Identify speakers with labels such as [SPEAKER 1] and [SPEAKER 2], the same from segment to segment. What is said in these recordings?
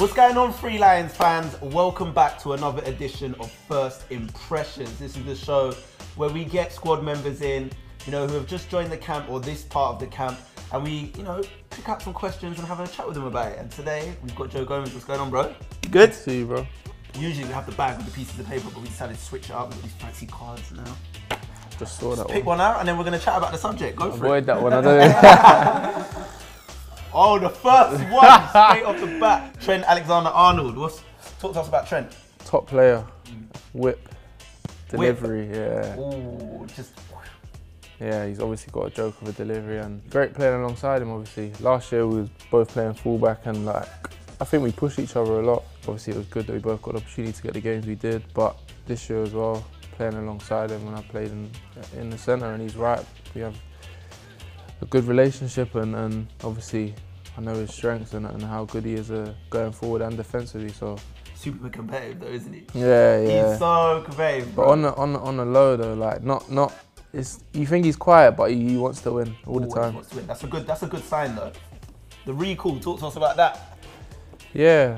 [SPEAKER 1] What's going on, Three Lions fans? Welcome back to another edition of First Impressions. This is the show where we get squad members in, who have just joined the camp or this part of the camp, and we, pick up some questions and have a chat with them about it. And today we've got Joe Gomez. What's going on, bro? You good?
[SPEAKER 2] See you, bro.
[SPEAKER 1] Usually we have the bag with the pieces of paper, but we decided to switch it up. We've got these fancy cards now.
[SPEAKER 2] Just saw that
[SPEAKER 1] Pick one out, and then we're going to chat about the subject. Go for it.
[SPEAKER 2] Avoid that one, I don't know.
[SPEAKER 1] Oh, the first one, straight off the bat. Trent Alexander-Arnold. Talk to us about Trent.
[SPEAKER 2] Top player, whip, delivery, yeah.
[SPEAKER 1] Ooh,
[SPEAKER 2] Yeah, he's obviously got a joke of a delivery and great playing alongside him, obviously. Last year we was both playing fullback and I think we pushed each other a lot. Obviously it was good that we both got the opportunity to get the games we did, but this year as well, playing alongside him when I played in the centre and he's right, we have a good relationship and obviously I know his strengths and how good he is going forward and defensively. So
[SPEAKER 1] super competitive though, isn't he?
[SPEAKER 2] Yeah.
[SPEAKER 1] He's so competitive.
[SPEAKER 2] But on the low though, not. You think he's quiet, but he wants to win all the time.
[SPEAKER 1] Wants to win. That's a good sign though. The recall. Talk to us about that.
[SPEAKER 2] Yeah.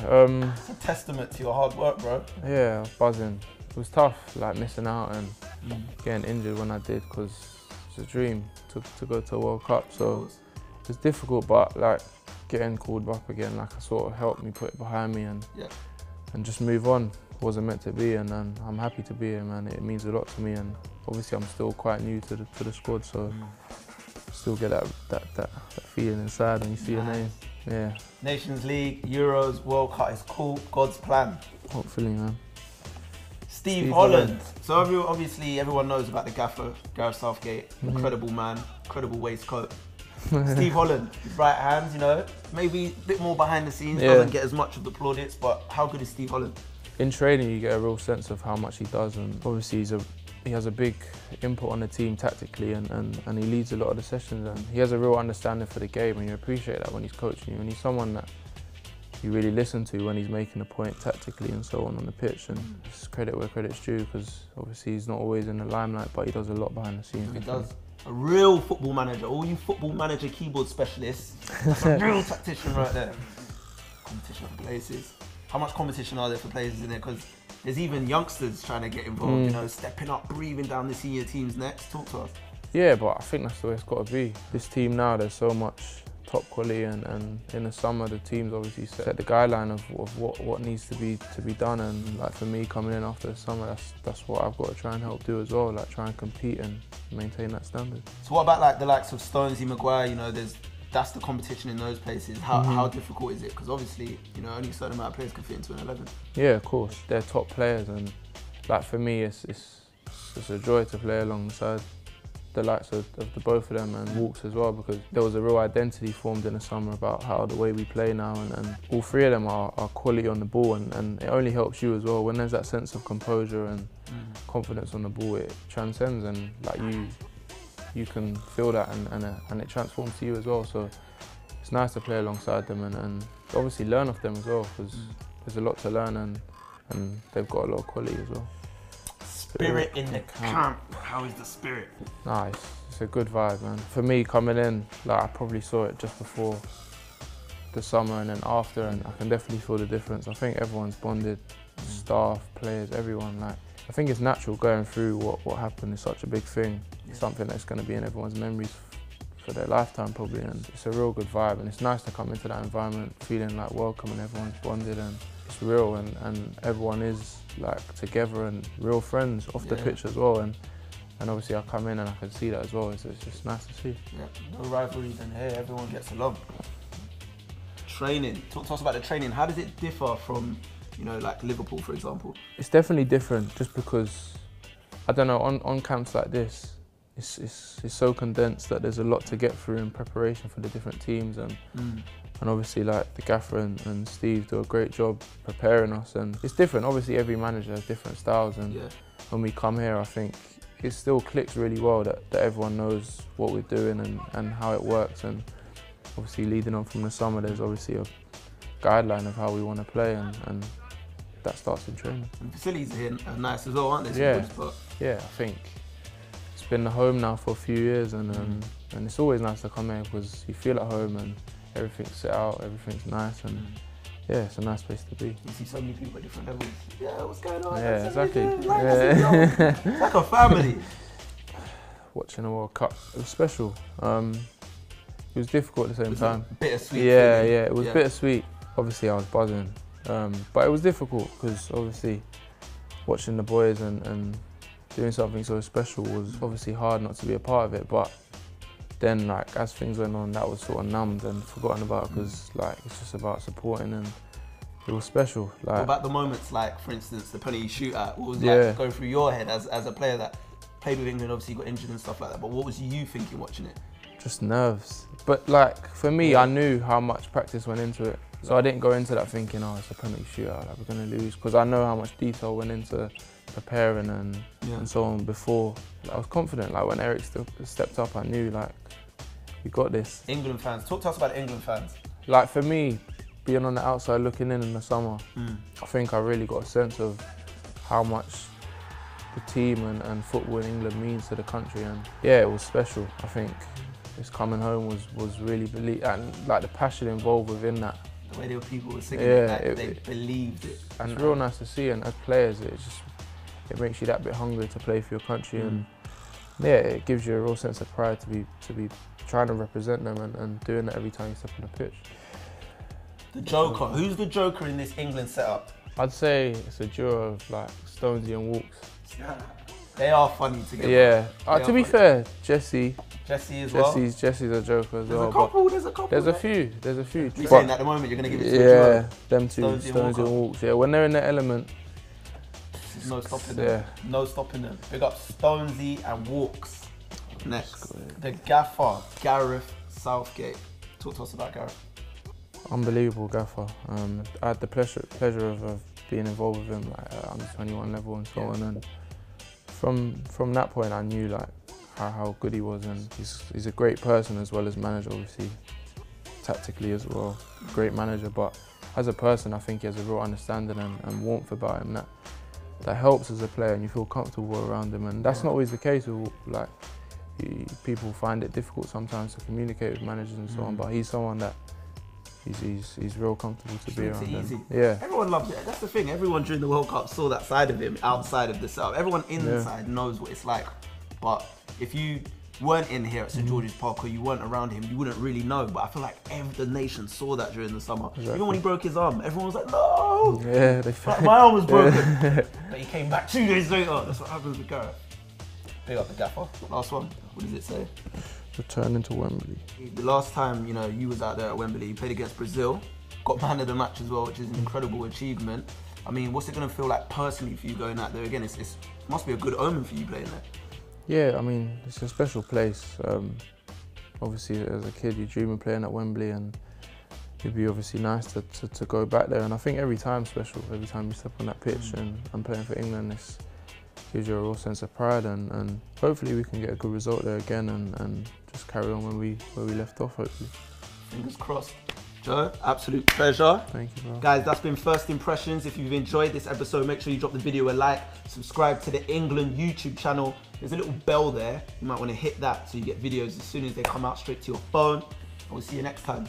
[SPEAKER 1] It's a testament to your hard work, bro.
[SPEAKER 2] Yeah, I was buzzing. It was tough, missing out and getting injured when I did, because it's a dream to go to a World Cup. So it's difficult, but getting called up again, sort of helped me put it behind me and just move on. Wasn't meant to be, and I'm happy to be here, man. It means a lot to me, and obviously I'm still quite new to the squad, so still get that feeling inside when you see your name. Yeah.
[SPEAKER 1] Nations League, Euros, World Cup is cool. God's plan.
[SPEAKER 2] Hopefully, man.
[SPEAKER 1] Steve Holland. So obviously everyone knows about the gaffer, Gareth Southgate. Incredible man, incredible waistcoat. Steve Holland, his right hand, maybe a bit more behind the scenes, doesn't get as much of the plaudits, but how good is Steve Holland?
[SPEAKER 2] In training, you get a real sense of how much he does, and obviously he has a big input on the team tactically, and he leads a lot of the sessions, and he has a real understanding for the game, and you appreciate that when he's coaching you, and he's someone that you really listen to when he's making a point tactically and so on the pitch, and it's credit where credit's due, because obviously he's not always in the limelight, but he does a lot behind the scenes.
[SPEAKER 1] He does. A real football manager, all you football manager keyboard specialists, that's a real tactician right there. Competition for places. How much competition are there for places in there? Because there's even youngsters trying to get involved, stepping up, breathing down the senior teams next. Talk to us. Yeah,
[SPEAKER 2] but I think that's the way it's got to be. This team now, there's so much top quality, and in the summer the teams obviously set the guideline of what needs to be done, and for me coming in after the summer, that's what I've got to try and help do as well, try and compete and maintain that standard.
[SPEAKER 1] So what about the likes of Stonesy, Maguire, that's the competition in those places. How difficult is it? Because obviously, only a certain amount of players can fit into an 11.
[SPEAKER 2] Yeah, of course, they're top players, and for me it's a joy to play alongside the likes of the both of them, and Walks as well, because there was a real identity formed in the summer about how the way we play now, and all three of them are quality on the ball, and it only helps you as well when there's that sense of composure and confidence on the ball. It transcends, and you can feel that, and it transforms to you as well. So it's nice to play alongside them and obviously learn off them as well, because there's a lot to learn, and they've got a lot of quality as well.
[SPEAKER 1] Spirit in the camp. How is the spirit?
[SPEAKER 2] Nice. It's a good vibe, man. For me, coming in, I probably saw it just before the summer and then after, and I can definitely feel the difference. I think everyone's bonded, staff, players, everyone. I think it's natural going through what happened is such a big thing. It's something that's going to be in everyone's memories for their lifetime probably, and it's a real good vibe, and it's nice to come into that environment feeling welcome, and everyone's bonded, and it's real, and everyone is together and real friends off the pitch as well, and obviously I come in and I can see that as well. It's just nice to see.
[SPEAKER 1] Yeah, no rivalries, and hey, everyone gets along. Training. Talk to us about the training. How does it differ from, Liverpool, for example?
[SPEAKER 2] It's definitely different, just because I don't know, on camps like this, it's so condensed that there's a lot to get through in preparation for the different teams, and obviously the gaffer and Steve do a great job preparing us, and it's different. Obviously every manager has different styles, and when we come here I think it still clicks really well that everyone knows what we're doing and how it works, and obviously leading on from the summer there's obviously a guideline of how we want to play, and that starts in training.
[SPEAKER 1] And the facilities here are nice as well, aren't they?
[SPEAKER 2] Yeah, I think it's been the home now for a few years, and it's always nice to come here because you feel at home and everything's set out, everything's nice, and yeah, it's a nice place to be.
[SPEAKER 1] You see so many people at different levels. Yeah, what's going on?
[SPEAKER 2] Yeah, exactly.
[SPEAKER 1] It's like a family.
[SPEAKER 2] Watching the World Cup, it was special. It was difficult at the same time.
[SPEAKER 1] Bittersweet.
[SPEAKER 2] Yeah, it was bittersweet. Obviously, I was buzzing, but it was difficult because obviously watching the boys and doing something so special was obviously hard not to be a part of it. But then, like, as things went on, that was sort of numbed and forgotten about because, like, it's just about supporting, and it was special. Like,
[SPEAKER 1] what about the moments, like, for instance, the penalty shootout? What was like going through your head as a player that played with England? Obviously, got injured and stuff like that. But what was you thinking watching it?
[SPEAKER 2] Just nerves. But like for me, I knew how much practice went into it, so I didn't go into that thinking, oh, it's a penalty shootout, like we're gonna lose, because I know how much detail went into preparing and so on before. I was confident. Like when Eric stepped up, I knew like we got this.
[SPEAKER 1] England fans, talk to us about England fans.
[SPEAKER 2] Like for me, being on the outside looking in the summer, I think I really got a sense of how much the team and football in England means to the country, and yeah, it was special. I think this coming home was really and like the passion involved within that.
[SPEAKER 1] The way people were singing it, they believed it.
[SPEAKER 2] And it's real nice to see, and as players, it makes you that bit hungry to play for your country, and yeah, it gives you a real sense of pride to be trying to represent them and doing that every time you step on the pitch.
[SPEAKER 1] The Joker, who's the Joker in this England setup?
[SPEAKER 2] I'd say it's a duo of like Stonesy and Walks.
[SPEAKER 1] They are funny together.
[SPEAKER 2] Yeah. To be fair, Jesse
[SPEAKER 1] as well.
[SPEAKER 2] Jesse's a joker as well.
[SPEAKER 1] There's a couple.
[SPEAKER 2] There's a few.
[SPEAKER 1] You're saying at the moment you're going to give it to a duo.
[SPEAKER 2] Yeah, them two, Stonesy and Walks. Yeah, when they're in their element,
[SPEAKER 1] there's no stopping them. No stopping them. Big up Stonesy and Walks. Next, the gaffer, Gareth Southgate. Talk to us about Gareth.
[SPEAKER 2] Unbelievable gaffer. I had the pleasure of being involved with him like at under 21 level and so on. And from that point, I knew like how good he was, and he's a great person as well as manager, obviously, tactically as well. Great manager, but as a person, I think he has a real understanding and warmth about him that helps as a player, and you feel comfortable around him. And that's not always the case with like people find it difficult sometimes to communicate with managers and so on. But he's someone that he's real comfortable to be around.
[SPEAKER 1] Easy.
[SPEAKER 2] Yeah.
[SPEAKER 1] Everyone loves it. That's the thing. Everyone during the World Cup saw that side of him outside of the setup. Everyone inside knows what it's like. But if you weren't in here at St George's Park or you weren't around him, you wouldn't really know. But I feel like the nation saw that during the summer. Exactly. Even when he broke his arm, everyone was like, no!
[SPEAKER 2] Yeah,
[SPEAKER 1] like, my arm was broken. But he came back 2 days later. That's what happens with Gareth. Big up the gaffer. Last one. What does it say?
[SPEAKER 2] Returning to Wembley.
[SPEAKER 1] The last time you was out there at Wembley, you played against Brazil, got man of the match as well, which is an incredible achievement. I mean, what's it going to feel like personally for you going out there again? It must be a good omen for you playing there.
[SPEAKER 2] Yeah, I mean, it's a special place. Obviously, as a kid, you dream of playing at Wembley, and it'd be obviously nice to go back there. And I think every time's special. Every time you step on that pitch and playing for England, it gives you a real sense of pride, and hopefully we can get a good result there again and just carry on where we left off, hopefully.
[SPEAKER 1] Fingers crossed. Joe, absolute pleasure.
[SPEAKER 2] Thank you, bro.
[SPEAKER 1] Guys, that's been First Impressions. If you've enjoyed this episode, make sure you drop the video a like, subscribe to the England YouTube channel. There's a little bell there. You might want to hit that so you get videos as soon as they come out straight to your phone. And we'll see you next time.